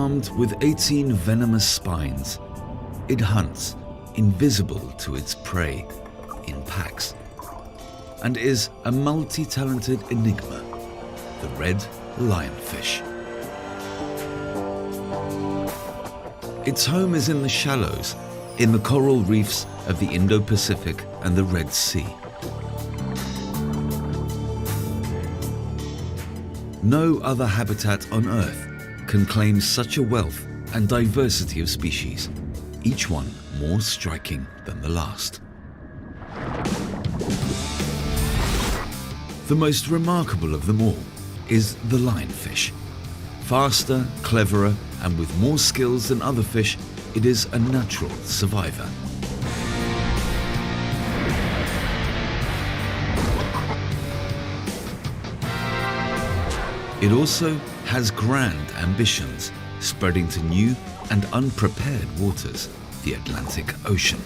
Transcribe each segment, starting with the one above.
armed with 18 venomous spines. It hunts, invisible to its prey, in packs, and is a multi-talented enigma, the red lionfish. Its home is in the shallows, in the coral reefs of the Indo-Pacific and the Red Sea. No other habitat on Earth can claim such a wealth and diversity of species, each one more striking than the last. The most remarkable of them all is the lionfish. Faster, cleverer, and with more skills than other fish, it is a natural survivor. It also has grand ambitions, spreading to new and unprepared waters, the Atlantic Ocean.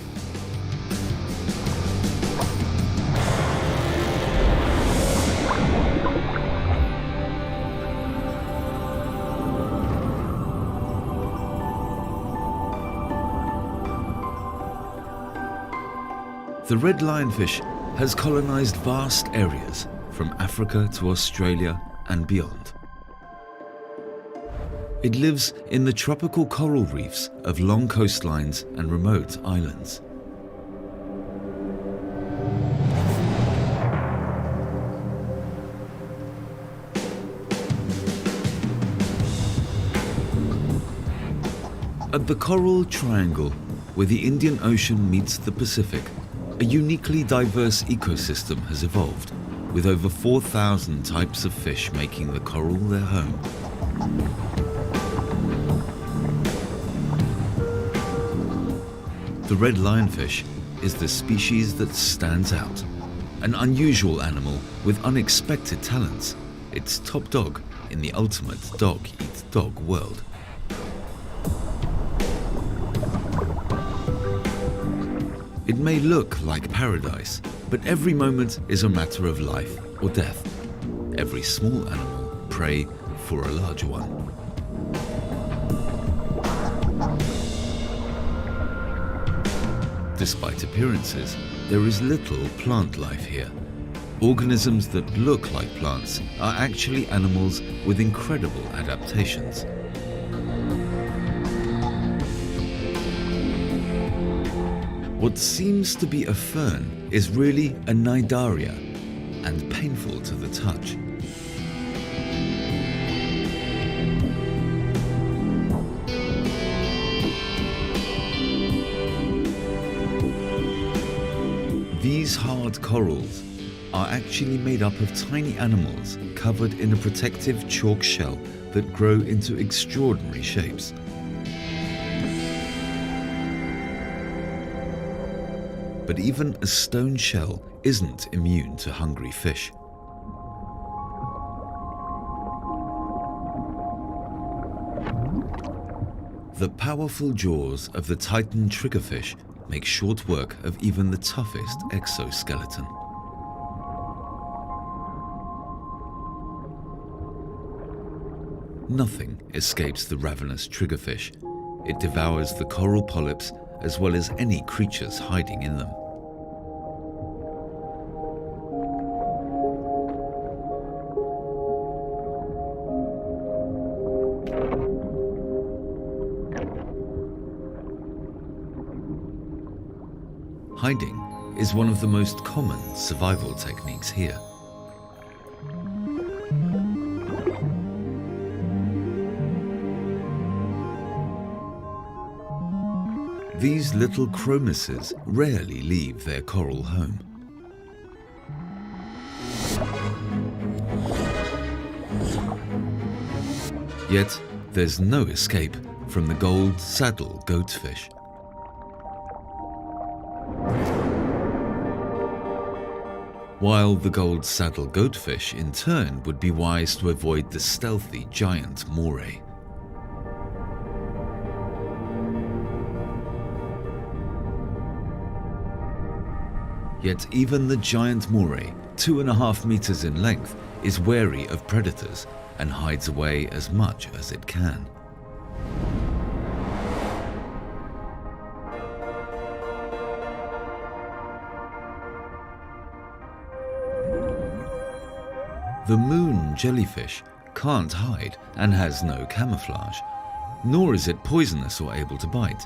The red lionfish has colonized vast areas from Africa to Australia and beyond. It lives in the tropical coral reefs of long coastlines and remote islands. At the Coral Triangle, where the Indian Ocean meets the Pacific, a uniquely diverse ecosystem has evolved, with over 4,000 types of fish making the coral their home. The red lionfish is the species that stands out, an unusual animal with unexpected talents. It's top dog in the ultimate dog-eat-dog world. It may look like paradise, but every moment is a matter of life or death. Every small animal prey for a larger one. Despite appearances, there is little plant life here. Organisms that look like plants are actually animals with incredible adaptations. What seems to be a fern is really a cnidaria and painful to the touch. These hard corals are actually made up of tiny animals covered in a protective chalk shell that grow into extraordinary shapes. But even a stone shell isn't immune to hungry fish. The powerful jaws of the Titan triggerfish make short work of even the toughest exoskeleton. Nothing escapes the ravenous triggerfish. It devours the coral polyps as well as any creatures hiding in them. Hiding is one of the most common survival techniques here. These little chromices rarely leave their coral home. Yet, there's no escape from the gold saddle goatfish. While the gold saddle goatfish in turn would be wise to avoid the stealthy giant moray. Yet even the giant moray, 2.5 meters in length, is wary of predators and hides away as much as it can. The moon jellyfish can't hide and has no camouflage, nor is it poisonous or able to bite,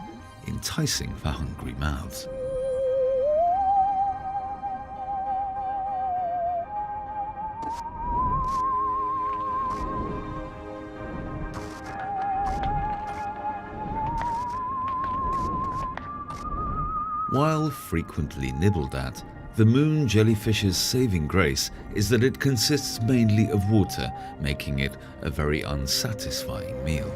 enticing for hungry mouths. While frequently nibbled at, the moon jellyfish's saving grace is that it consists mainly of water, making it a very unsatisfying meal.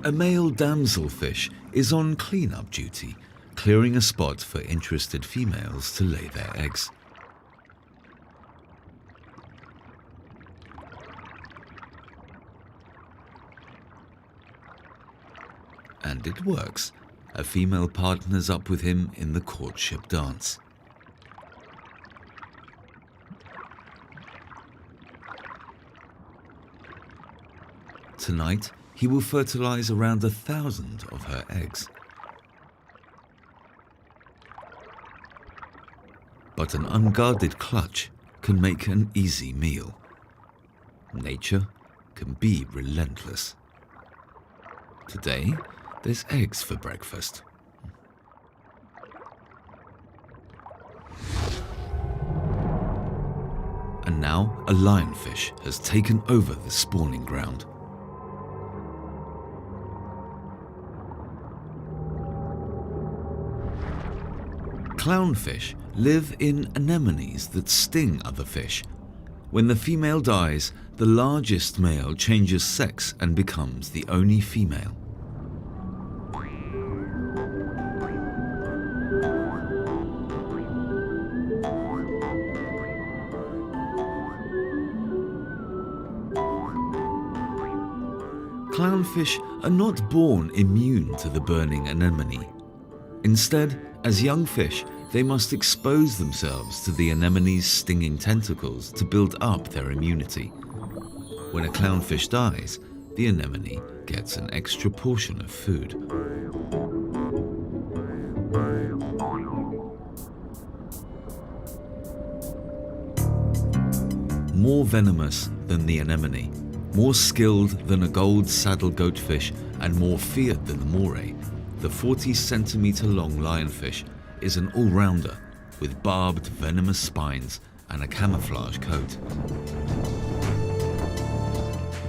A male damselfish is on cleanup duty, clearing a spot for interested females to lay their eggs. And it works. A female partners up with him in the courtship dance. Tonight, he will fertilize around 1,000 of her eggs. But an unguarded clutch can make an easy meal. Nature can be relentless. Today, there's eggs for breakfast. And now a lionfish has taken over the spawning ground. Clownfish live in anemones that sting other fish. When the female dies, the largest male changes sex and becomes the only female. Clownfish are not born immune to the burning anemone. Instead, as young fish, they must expose themselves to the anemone's stinging tentacles to build up their immunity. When a clownfish dies, the anemone gets an extra portion of food. More venomous than the anemone, more skilled than a gold saddle goatfish, and more feared than the moray, the 40-centimeter long lionfish is an all-rounder with barbed venomous spines and a camouflage coat.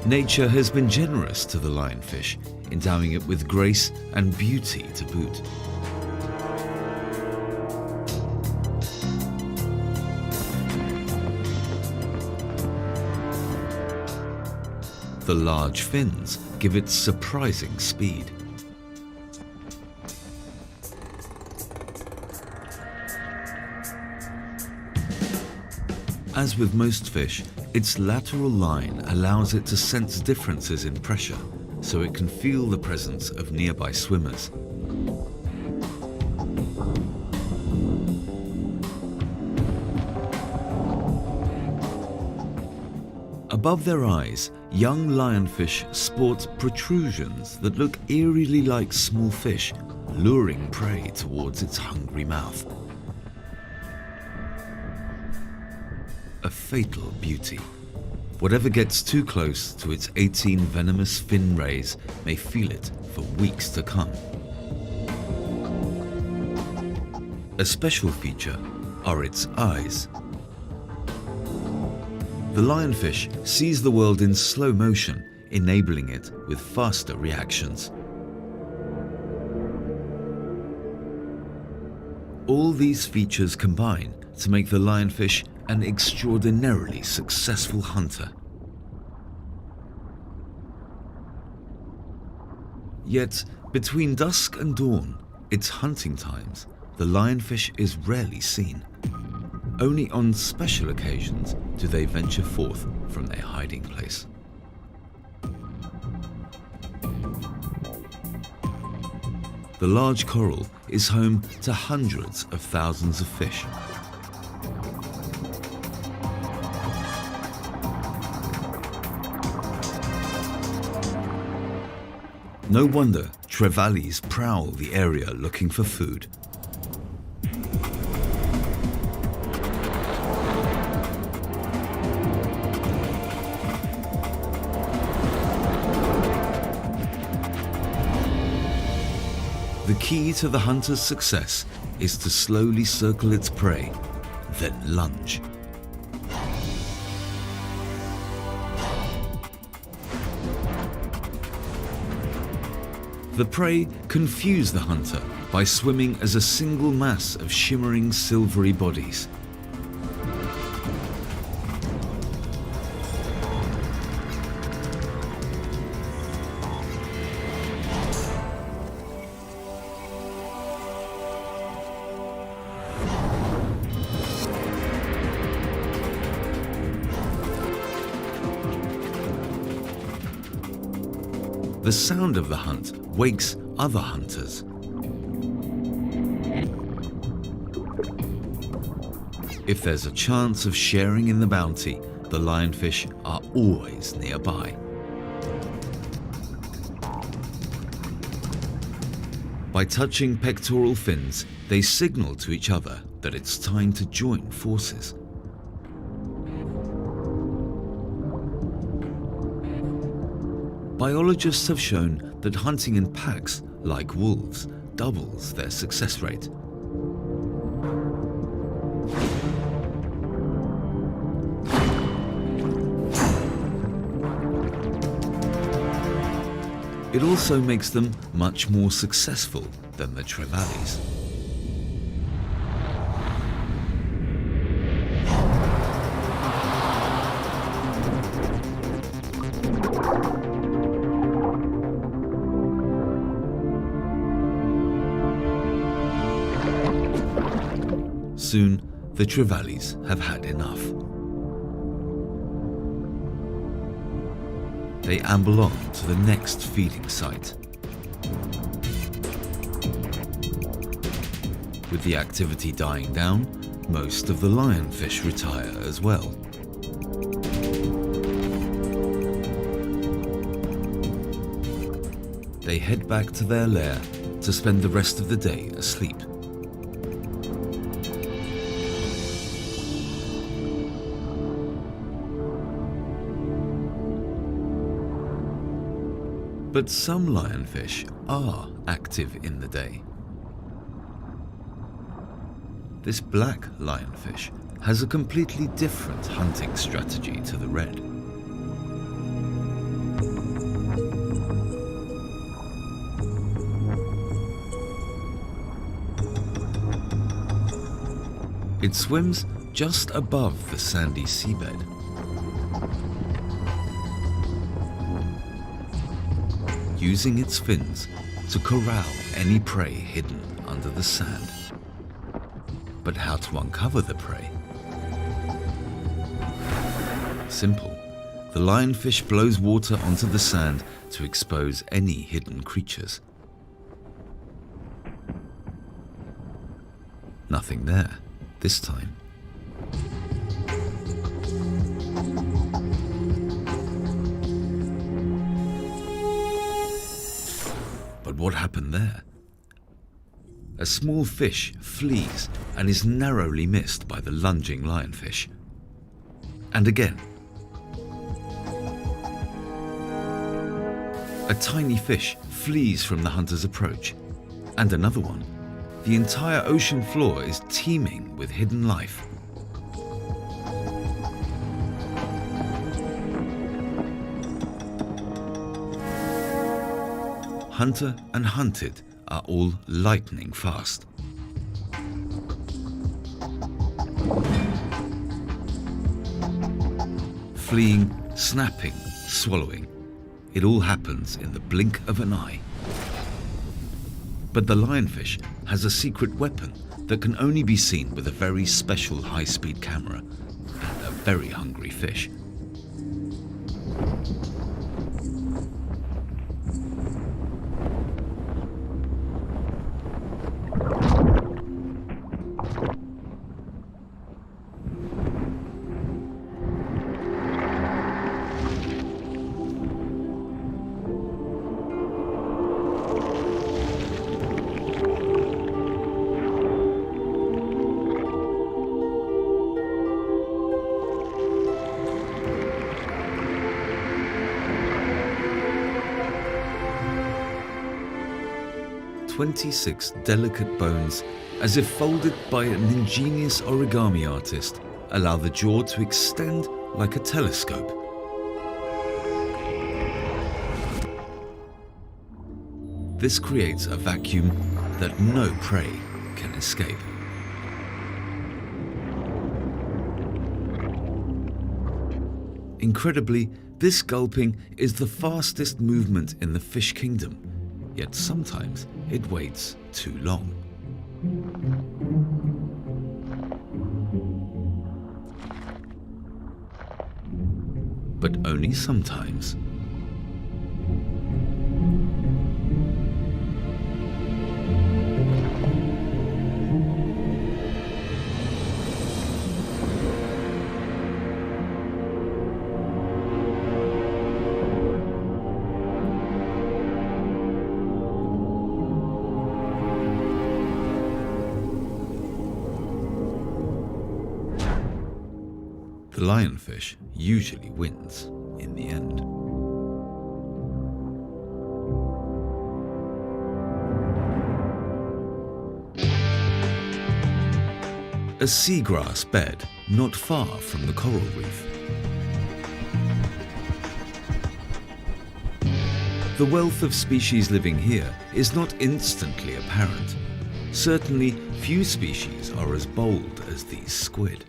Nature has been generous to the lionfish, endowing it with grace and beauty to boot. The large fins give it surprising speed. As with most fish, its lateral line allows it to sense differences in pressure, so it can feel the presence of nearby swimmers. Above their eyes, young lionfish sport protrusions that look eerily like small fish, luring prey towards its hungry mouth. A fatal beauty. Whatever gets too close to its 18 venomous fin rays may feel it for weeks to come. A special feature are its eyes. The lionfish sees the world in slow motion, enabling it with faster reactions. All these features combine to make the lionfish an extraordinarily successful hunter. Yet, between dusk and dawn, its hunting times, the lionfish is rarely seen. Only on special occasions do they venture forth from their hiding place. The large coral is home to hundreds of thousands of fish. No wonder trevallies prowl the area looking for food. The key to the hunter's success is to slowly circle its prey, then lunge. The prey confuse the hunter by swimming as a single mass of shimmering silvery bodies. The sound of the hunt wakes other hunters. If there's a chance of sharing in the bounty, the lionfish are always nearby. By touching pectoral fins, they signal to each other that it's time to join forces. Biologists have shown that hunting in packs, like wolves, doubles their success rate. It also makes them much more successful than the trevallies. Soon, the trevallies have had enough. They amble on to the next feeding site. With the activity dying down, most of the lionfish retire as well. They head back to their lair to spend the rest of the day asleep. But some lionfish are active in the day. This black lionfish has a completely different hunting strategy to the red. It swims just above the sandy seabed. Using its fins to corral any prey hidden under the sand. But how to uncover the prey? Simple. The lionfish blows water onto the sand to expose any hidden creatures. Nothing there this time. But what happened there? A small fish flees and is narrowly missed by the lunging lionfish. And again. A tiny fish flees from the hunter's approach. And another one. The entire ocean floor is teeming with hidden life. Hunter and hunted are all lightning fast. Fleeing, snapping, swallowing. It all happens in the blink of an eye. But the lionfish has a secret weapon that can only be seen with a very special high-speed camera and a very hungry fish. 26 delicate bones, as if folded by an ingenious origami artist, allow the jaw to extend like a telescope. This creates a vacuum that no prey can escape. Incredibly, this gulping is the fastest movement in the fish kingdom, yet sometimes it waits too long. But only sometimes. The lionfish usually wins in the end. A seagrass bed not far from the coral reef. The wealth of species living here is not instantly apparent. Certainly, few species are as bold as these squid.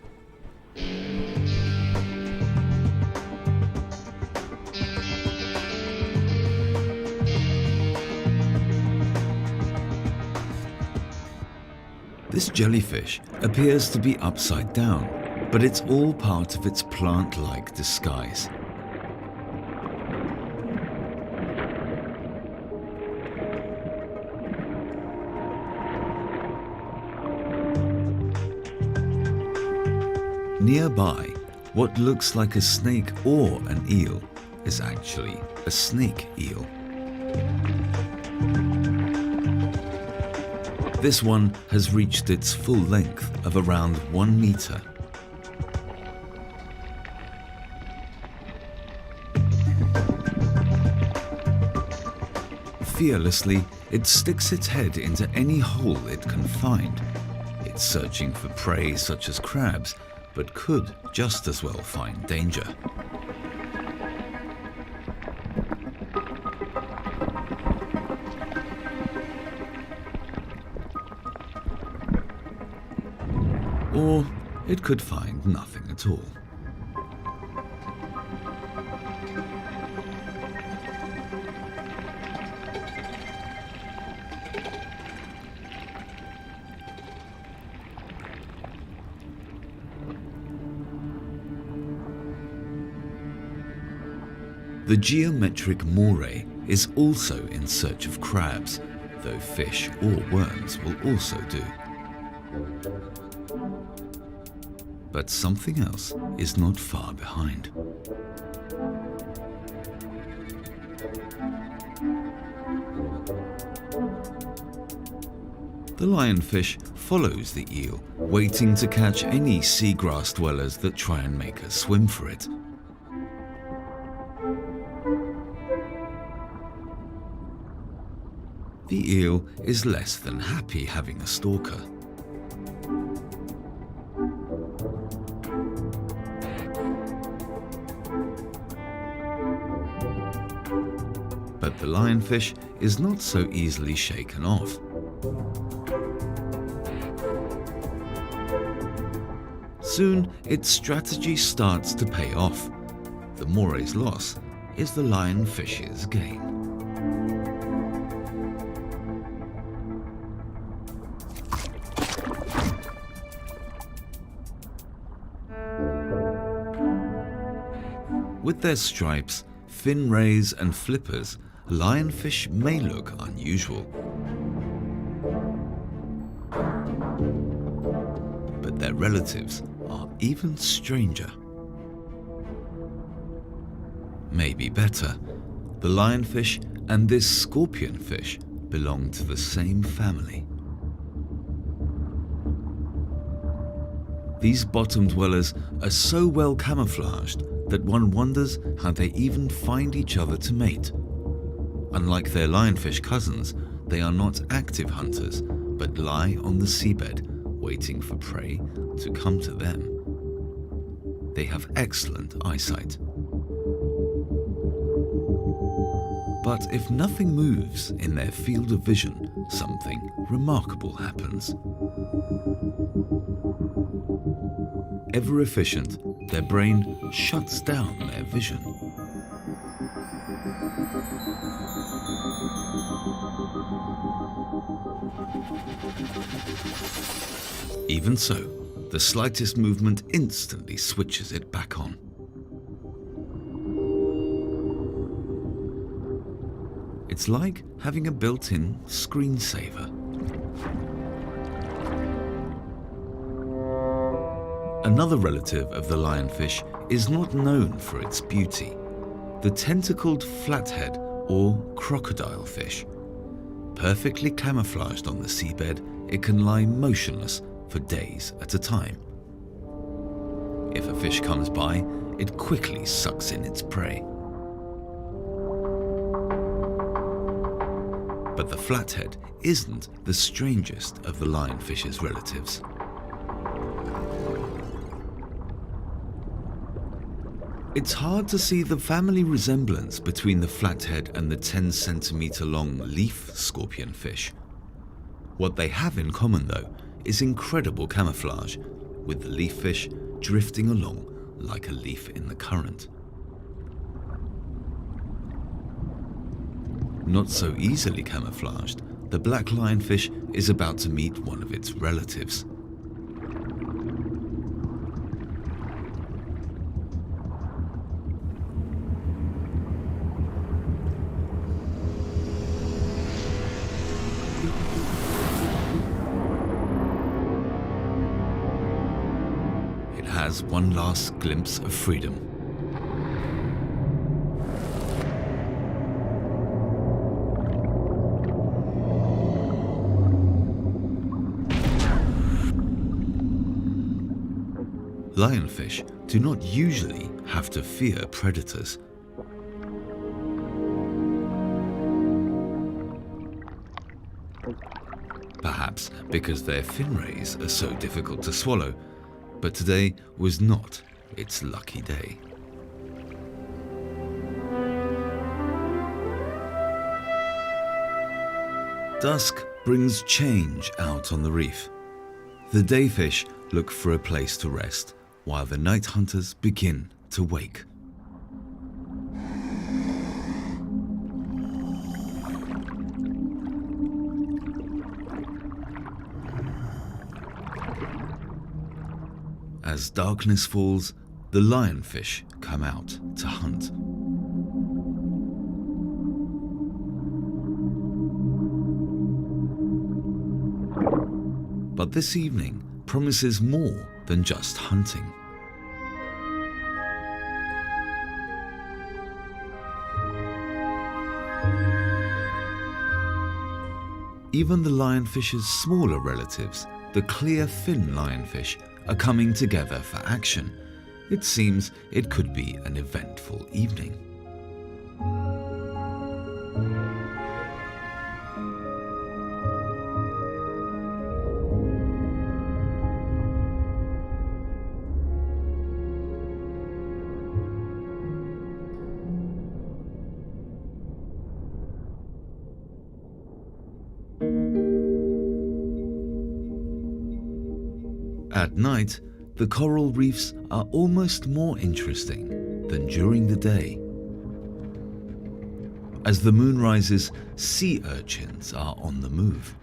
This jellyfish appears to be upside down, but it's all part of its plant-like disguise. Nearby, what looks like a snake or an eel is actually a snake eel. This one has reached its full length of around 1 meter. Fearlessly, it sticks its head into any hole it can find. It's searching for prey such as crabs, but could just as well find danger. Or it could find nothing at all. The geometric moray is also in search of crabs, though fish or worms will also do. But something else is not far behind. The lionfish follows the eel, waiting to catch any seagrass dwellers that try and make a swim for it. The eel is less than happy having a stalker. But the lionfish is not so easily shaken off. Soon, its strategy starts to pay off. The moray's loss is the lionfish's gain. With their stripes, fin rays and flippers, lionfish may look unusual. But their relatives are even stranger. Maybe better, the lionfish and this scorpionfish belong to the same family. These bottom dwellers are so well camouflaged that one wonders how they even find each other to mate. Unlike their lionfish cousins, they are not active hunters, but lie on the seabed, waiting for prey to come to them. They have excellent eyesight. But if nothing moves in their field of vision, something remarkable happens. Ever efficient, their brain shuts down their vision. Even so, the slightest movement instantly switches it back on. It's like having a built-in screensaver. Another relative of the lionfish is not known for its beauty, the tentacled flathead or crocodile fish. Perfectly camouflaged on the seabed, it can lie motionless for days at a time. If a fish comes by, it quickly sucks in its prey. But the flathead isn't the strangest of the lionfish's relatives. It's hard to see the family resemblance between the flathead and the 10-centimeter long leaf scorpionfish. What they have in common, though, is incredible camouflage, with the leaffish drifting along like a leaf in the current. Not so easily camouflaged, the black lionfish is about to meet one of its relatives. It has one last glimpse of freedom. Lionfish do not usually have to fear predators. Perhaps because their fin rays are so difficult to swallow, but today was not its lucky day. Dusk brings change out on the reef. The dayfish look for a place to rest, while the night hunters begin to wake. As darkness falls, the lionfish come out to hunt. But this evening promises more than just hunting. Even the lionfish's smaller relatives, the clear fin lionfish, are coming together for action. It seems it could be an eventful evening. At night, the coral reefs are almost more interesting than during the day. As the moon rises, sea urchins are on the move.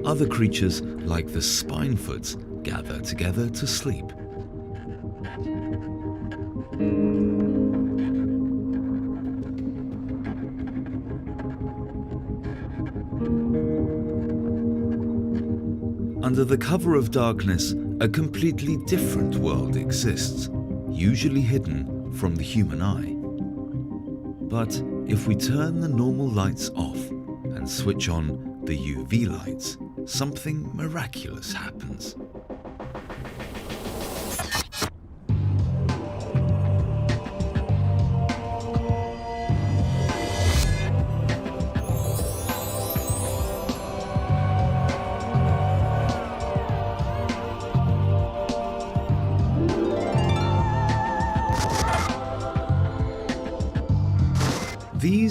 Other creatures, like the spinefoots, gather together to sleep. Under the cover of darkness, a completely different world exists, usually hidden from the human eye. But if we turn the normal lights off and switch on the UV lights, something miraculous happens.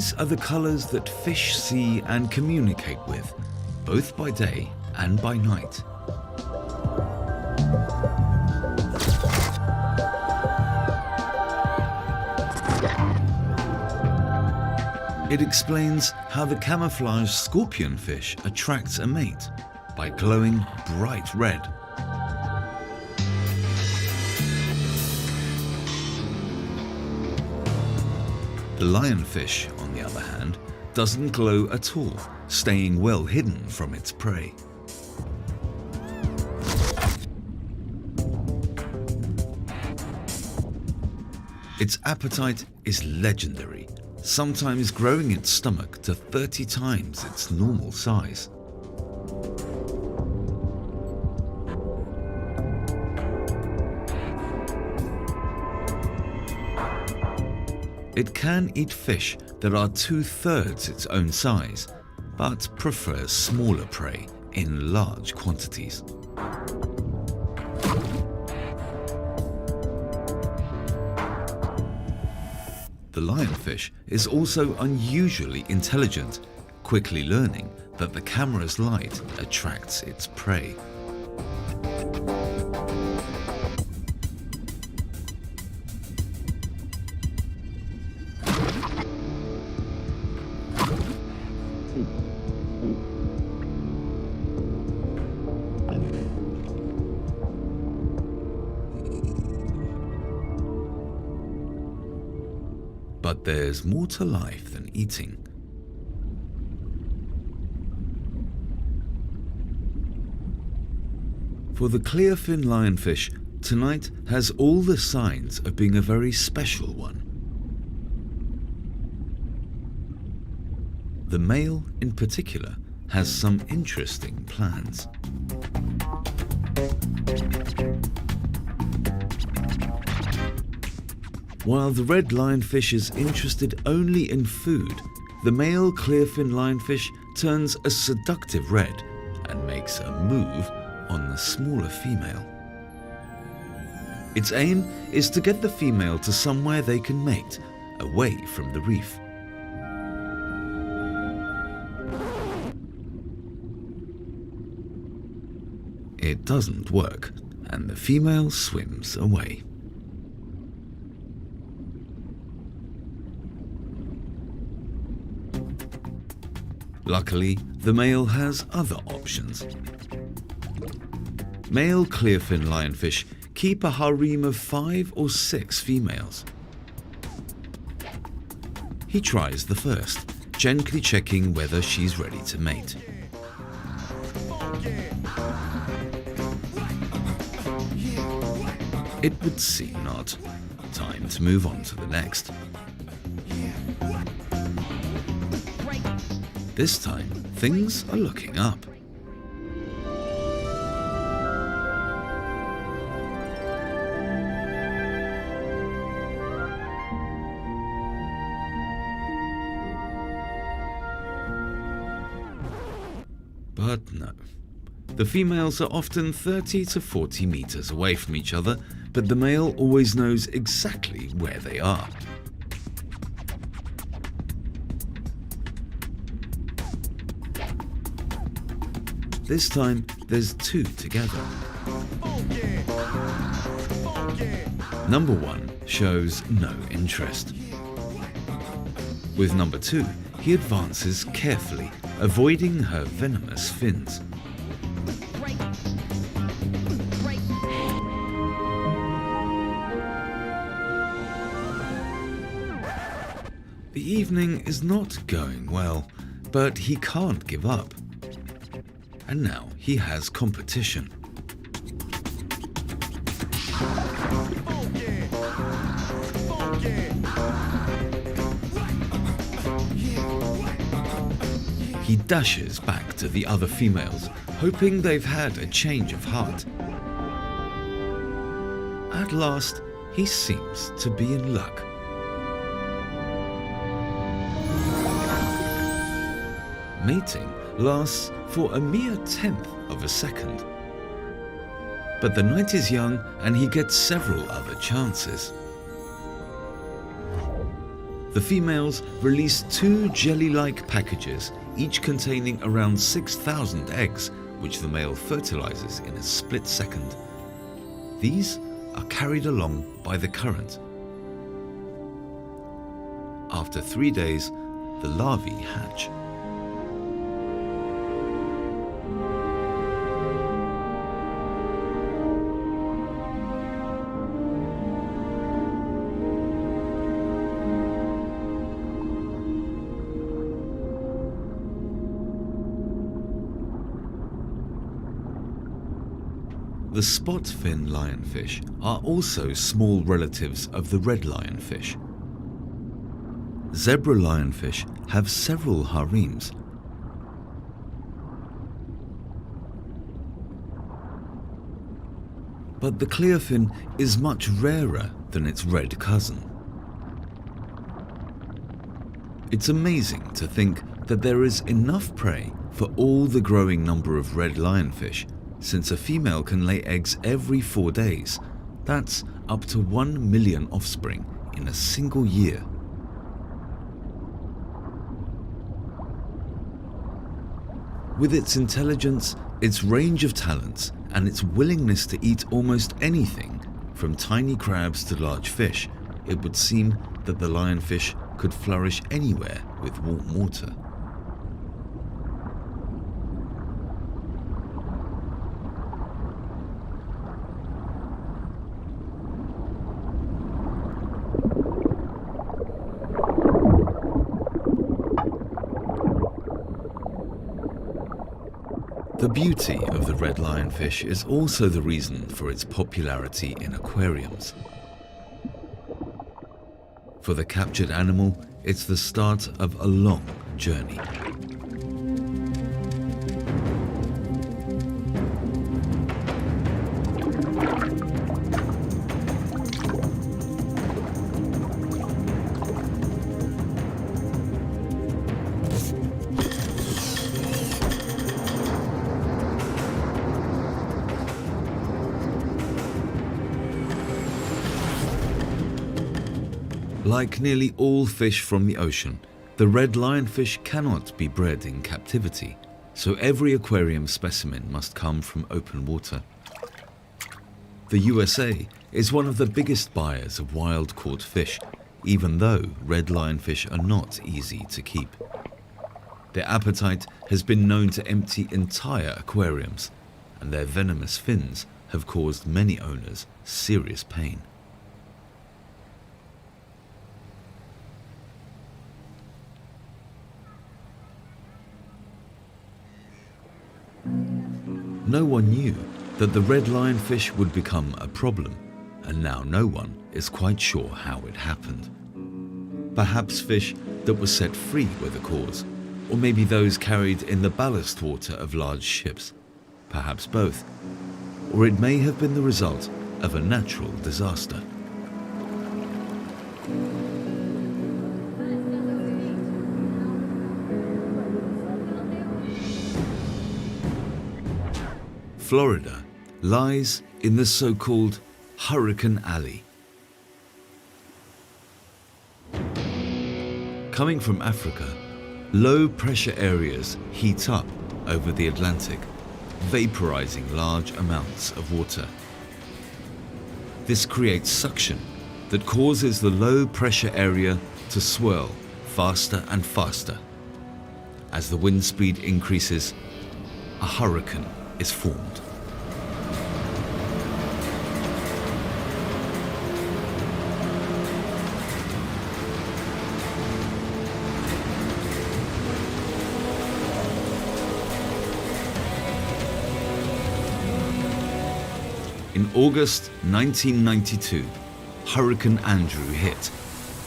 These are the colours that fish see and communicate with, both by day and by night. It explains how the camouflage scorpionfish attracts a mate by glowing bright red. The lionfish, on the other hand, doesn't glow at all, staying well hidden from its prey. Its appetite is legendary, sometimes growing its stomach to 30 times its normal size. It can eat fish that are 2/3 its own size, but prefers smaller prey in large quantities. The lionfish is also unusually intelligent, quickly learning that the camera's light attracts its prey. But there's more to life than eating. For the clearfin lionfish, tonight has all the signs of being a very special one. The male, in particular, has some interesting plans. While the red lionfish is interested only in food, the male clearfin lionfish turns a seductive red and makes a move on the smaller female. Its aim is to get the female to somewhere they can mate, away from the reef. It doesn't work, and the female swims away. Luckily, the male has other options. Male clearfin lionfish keep a harem of 5 or 6 females. He tries the first, gently checking whether she's ready to mate. It would seem not. Time to move on to the next. This time, things are looking up. But no. The females are often 30 to 40 meters away from each other, but the male always knows exactly where they are. This time, there's 2 together. Number 1 shows no interest. With number 2, he advances carefully, avoiding her venomous fins. The evening is not going well, but he can't give up. And now he has competition. He dashes back to the other females, hoping they've had a change of heart. At last, he seems to be in luck. Mating lasts for a mere 1/10 of a second. But the night is young and he gets several other chances. The females release two jelly-like packages, each containing around 6,000 eggs, which the male fertilizes in a split second. These are carried along by the current. After 3 days, the larvae hatch. The spot-fin lionfish are also small relatives of the red lionfish. Zebra lionfish have several harems. But the clearfin is much rarer than its red cousin. It's amazing to think that there is enough prey for all the growing number of red lionfish, since a female can lay eggs every 4 days. That's up to 1 million offspring in a single year. With its intelligence, its range of talents, and its willingness to eat almost anything, from tiny crabs to large fish, it would seem that the lionfish could flourish anywhere with warm water. The beauty of the red lionfish is also the reason for its popularity in aquariums. For the captured animal, it's the start of a long journey. Like nearly all fish from the ocean, the red lionfish cannot be bred in captivity, so every aquarium specimen must come from open water. The USA is one of the biggest buyers of wild-caught fish, even though red lionfish are not easy to keep. Their appetite has been known to empty entire aquariums, and their venomous fins have caused many owners serious pain. No one knew that the red lionfish would become a problem, and now no one is quite sure how it happened. Perhaps fish that were set free were the cause, or maybe those carried in the ballast water of large ships. Perhaps both. Or it may have been the result of a natural disaster. Florida lies in the so-called Hurricane Alley. Coming from Africa, low-pressure areas heat up over the Atlantic, vaporizing large amounts of water. This creates suction that causes the low-pressure area to swirl faster and faster. As the wind speed increases, a hurricane is formed. In August 1992, Hurricane Andrew hit,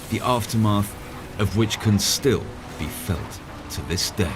the aftermath of which can still be felt to this day.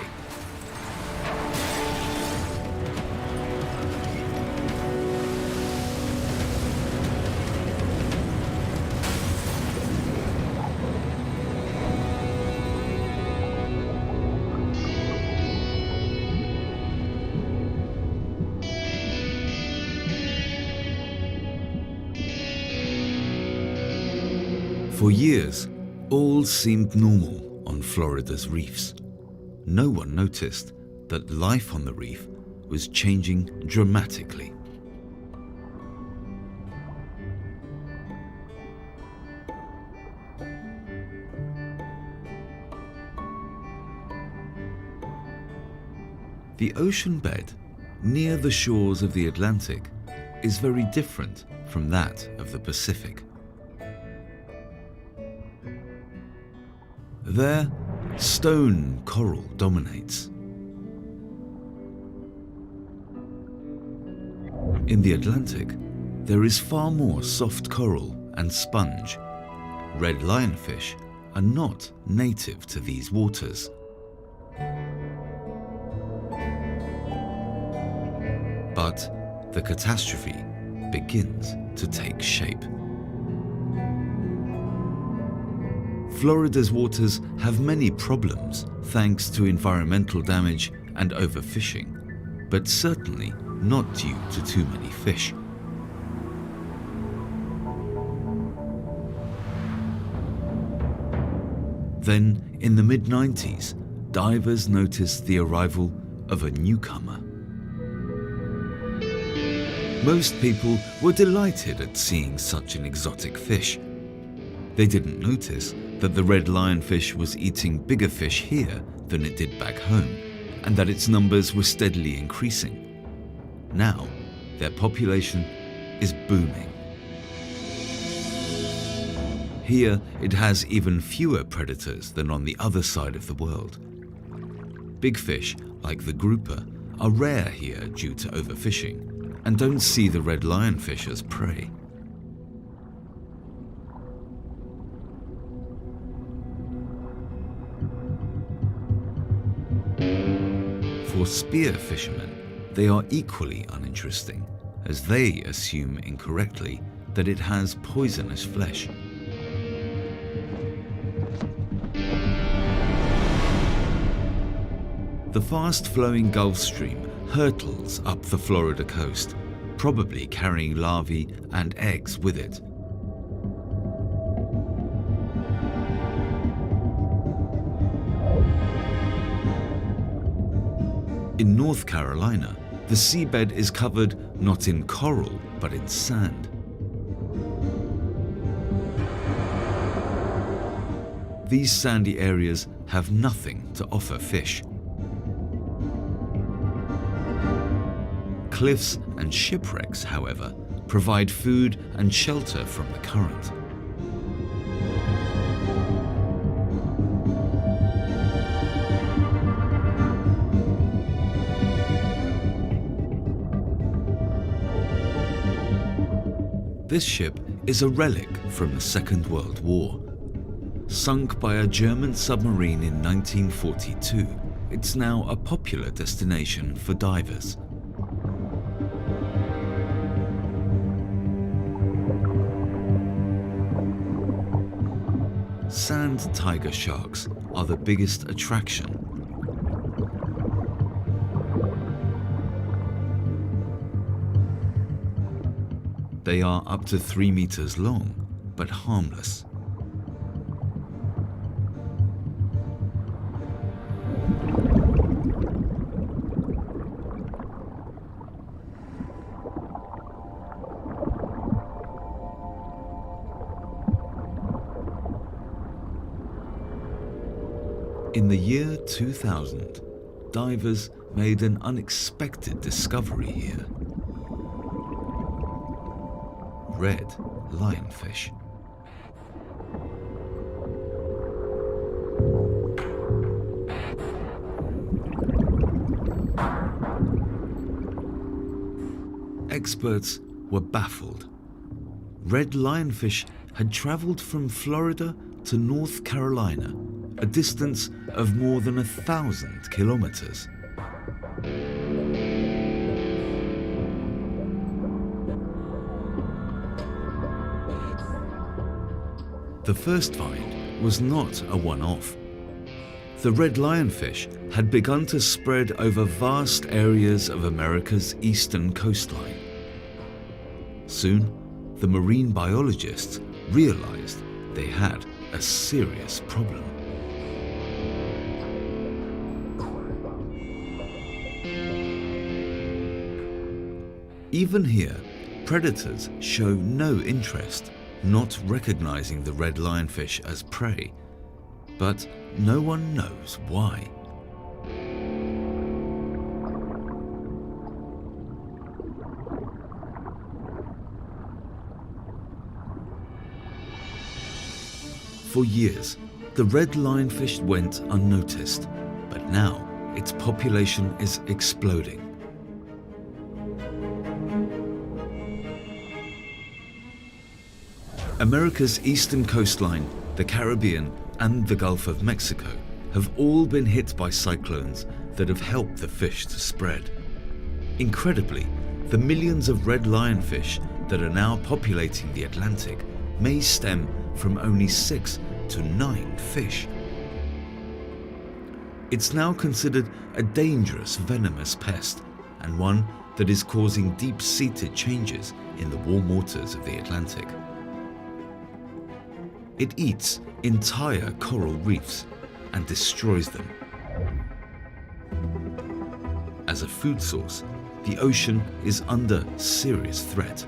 For years, All seemed normal on Florida's reefs. No one noticed that life on the reef was changing dramatically. The ocean bed near the shores of the Atlantic is very different from that of the Pacific. There, stone coral dominates. In the Atlantic, there is far more soft coral and sponge. Red lionfish are not native to these waters. But the catastrophe begins to take shape. Florida's waters have many problems thanks to environmental damage and overfishing, but certainly not due to too many fish. Then, in the mid-90s, divers noticed the arrival of a newcomer. Most people were delighted at seeing such an exotic fish. They didn't notice that the red lionfish was eating bigger fish here than it did back home, and that its numbers were steadily increasing. Now, their population is booming. Here, it has even fewer predators than on the other side of the world. Big fish, like the grouper, are rare here due to overfishing, and don't see the red lionfish as prey. For spear fishermen, they are equally uninteresting, as they assume incorrectly that it has poisonous flesh. The fast-flowing Gulf Stream hurtles up the Florida coast, probably carrying larvae and eggs with it. In North Carolina, the seabed is covered not in coral, but in sand. These sandy areas have nothing to offer fish. Cliffs and shipwrecks, however, provide food and shelter from the current. This ship is a relic from the Second World War. Sunk by a German submarine in 1942, it's now a popular destination for divers. Sand tiger sharks are the biggest attraction. They are up to 3 meters long, but harmless. In the year 2000, divers made an unexpected discovery here. Red lionfish. Experts were baffled. Red lionfish had traveled from Florida to North Carolina, a distance of more than 1,000 kilometers. The first find was not a one-off. The red lionfish had begun to spread over vast areas of America's eastern coastline. Soon, the marine biologists realized they had a serious problem. Even here, predators show no interest, not recognizing the red lionfish as prey, but no one knows why. For years, the red lionfish went unnoticed, but now its population is exploding. America's eastern coastline, the Caribbean, and the Gulf of Mexico have all been hit by cyclones that have helped the fish to spread. Incredibly, the millions of red lionfish that are now populating the Atlantic may stem from only 6 to 9 fish. It's now considered a dangerous venomous pest and one that is causing deep-seated changes in the warm waters of the Atlantic. It eats entire coral reefs and destroys them. As a food source, the ocean is under serious threat.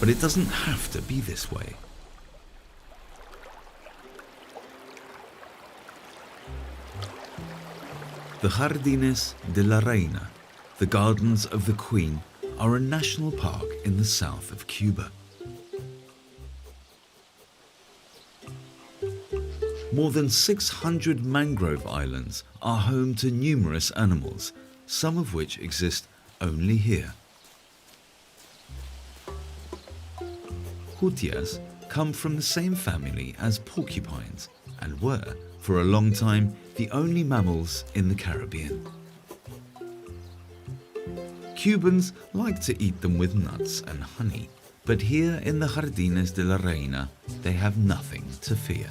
But it doesn't have to be this way. The Jardines de la Reina, the Gardens of the Queen, are a national park in the south of Cuba. More than 600 mangrove islands are home to numerous animals, some of which exist only here. Jutias come from the same family as porcupines and were, for a long time, the only mammals in the Caribbean. Cubans like to eat them with nuts and honey, but here in the Jardines de la Reina, they have nothing to fear.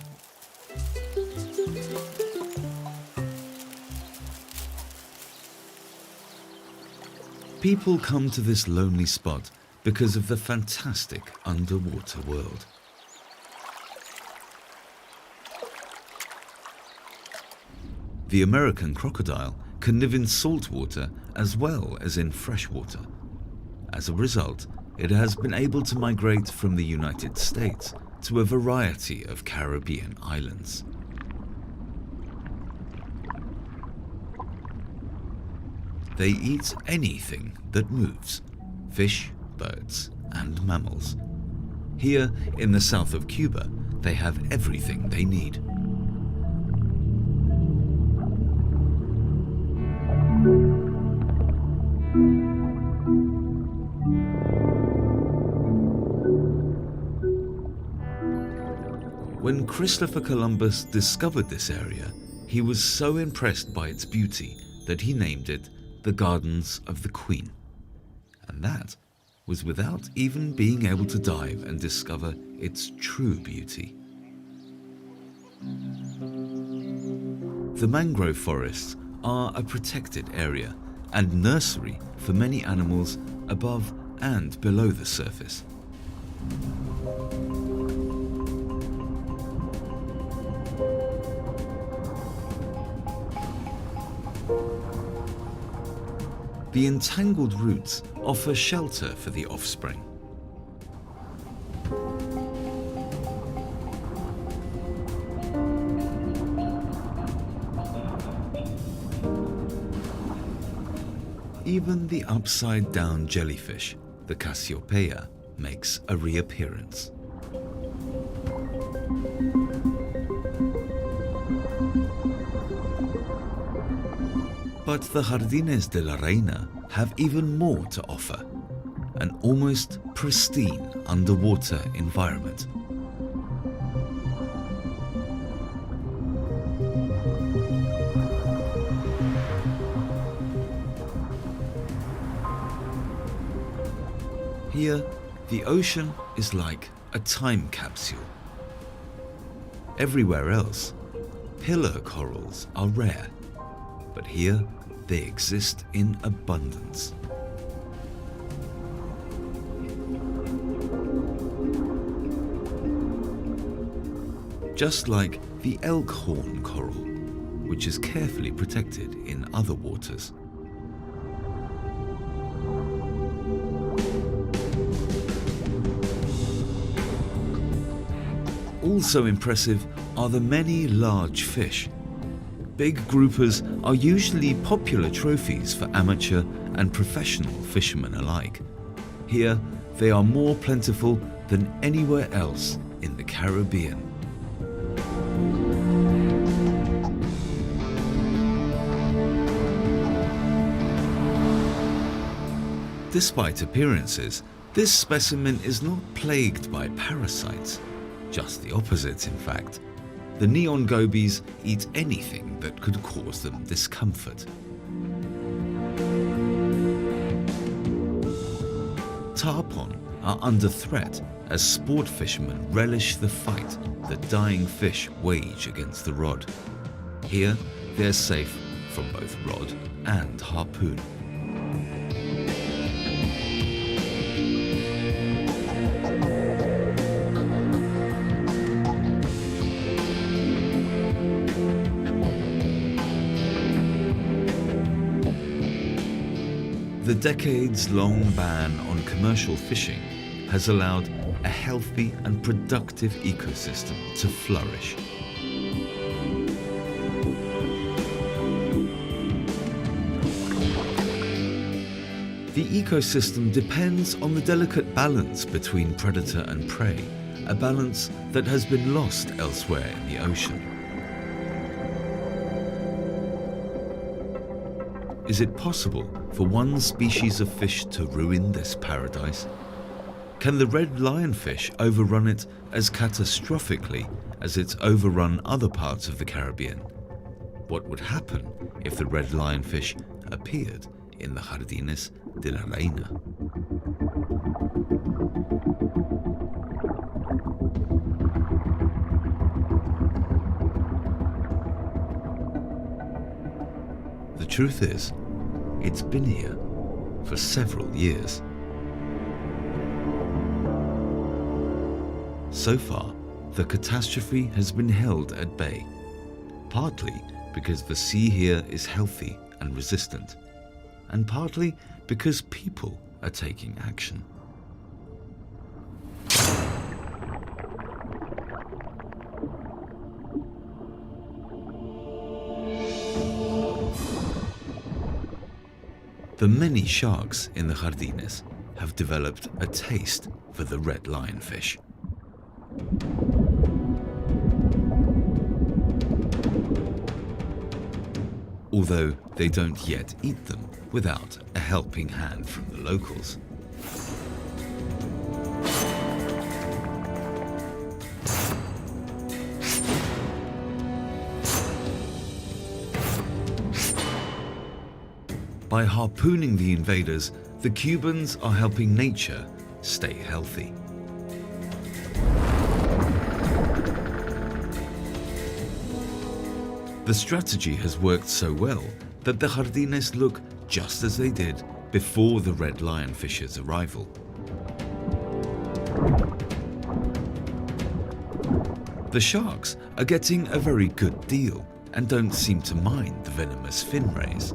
People come to this lonely spot because of the fantastic underwater world. The American crocodile can live in salt water as well as in fresh water. As a result, it has been able to migrate from the United States to a variety of Caribbean islands. They eat anything that moves: fish, birds, and mammals. Here in the south of Cuba, they have everything they need. When Christopher Columbus discovered this area, he was so impressed by its beauty that he named it the Gardens of the Queen. And that was without even being able to dive and discover its true beauty. The mangrove forests are a protected area and nursery for many animals above and below the surface. The entangled roots offer shelter for the offspring. Even the upside-down jellyfish, the Cassiopeia, makes a reappearance. But the Jardines de la Reina have even more to offer: an almost pristine underwater environment. Here, the ocean is like a time capsule. Everywhere else, pillar corals are rare, but here they exist in abundance. just like the elk horn coral, which is carefully protected in other waters. Also impressive are the many large fish. Big groupers are usually popular trophies for amateur and professional fishermen alike. Here, they are more plentiful than anywhere else in the Caribbean. Despite appearances, this specimen is not plagued by parasites. Just the opposite, in fact. The neon gobies eat anything that could cause them discomfort. Tarpon are under threat as sport fishermen relish the fight that dying fish wage against the rod. Here, they're safe from both rod and harpoon. The decades-long ban on commercial fishing has allowed a healthy and productive ecosystem to flourish. The ecosystem depends on the delicate balance between predator and prey, a balance that has been lost elsewhere in the ocean. Is it possible for one species of fish to ruin this paradise? Can the red lionfish overrun it as catastrophically as it's overrun other parts of the Caribbean? What would happen if the red lionfish appeared in the Jardines de la Reina? The truth is, it's been here for several years. So far, the catastrophe has been held at bay, partly because the sea here is healthy and resistant, and partly because people are taking action. The many sharks in the Jardines have developed a taste for the red lionfish. Although they don't yet eat them without a helping hand from the locals. By harpooning the invaders, the Cubans are helping nature stay healthy. The strategy has worked so well that the Jardines look just as they did before the red lionfish's arrival. The sharks are getting a very good deal and don't seem to mind the venomous fin rays.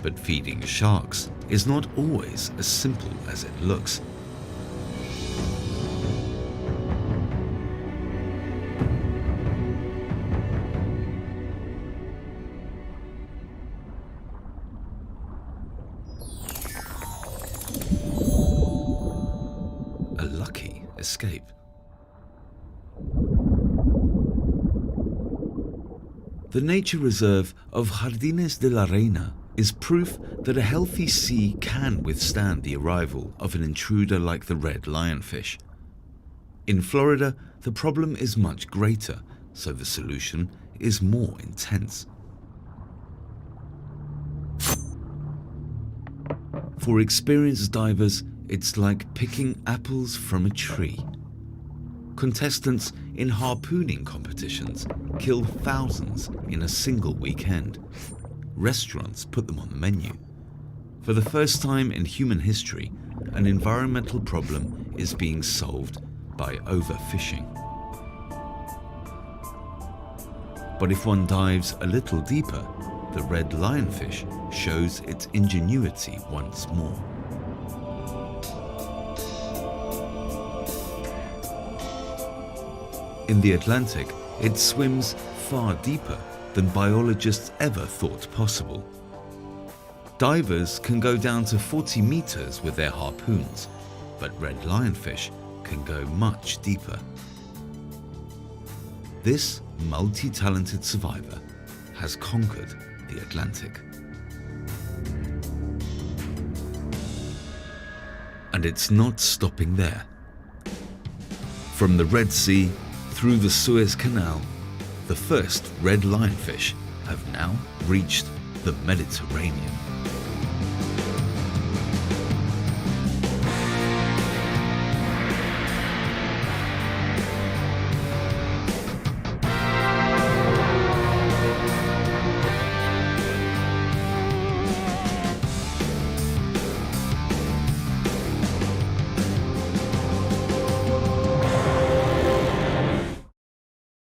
But feeding sharks is not always as simple as it looks. A lucky escape. The nature reserve of Jardines de la Reina is proof that a healthy sea can withstand the arrival of an intruder like the red lionfish. In Florida, the problem is much greater, so the solution is more intense. For experienced divers, it's like picking apples from a tree. Contestants in harpooning competitions kill thousands in a single weekend. Restaurants put them on the menu. For the first time in human history, an environmental problem is being solved by overfishing. But if one dives a little deeper, the red lionfish shows its ingenuity once more. In the Atlantic, it swims far deeper than biologists ever thought possible. Divers can go down to 40 meters with their harpoons, but red lionfish can go much deeper. This multi-talented survivor has conquered the Atlantic. And it's not stopping there. From the Red Sea through the Suez Canal, the first red lionfish have now reached the Mediterranean.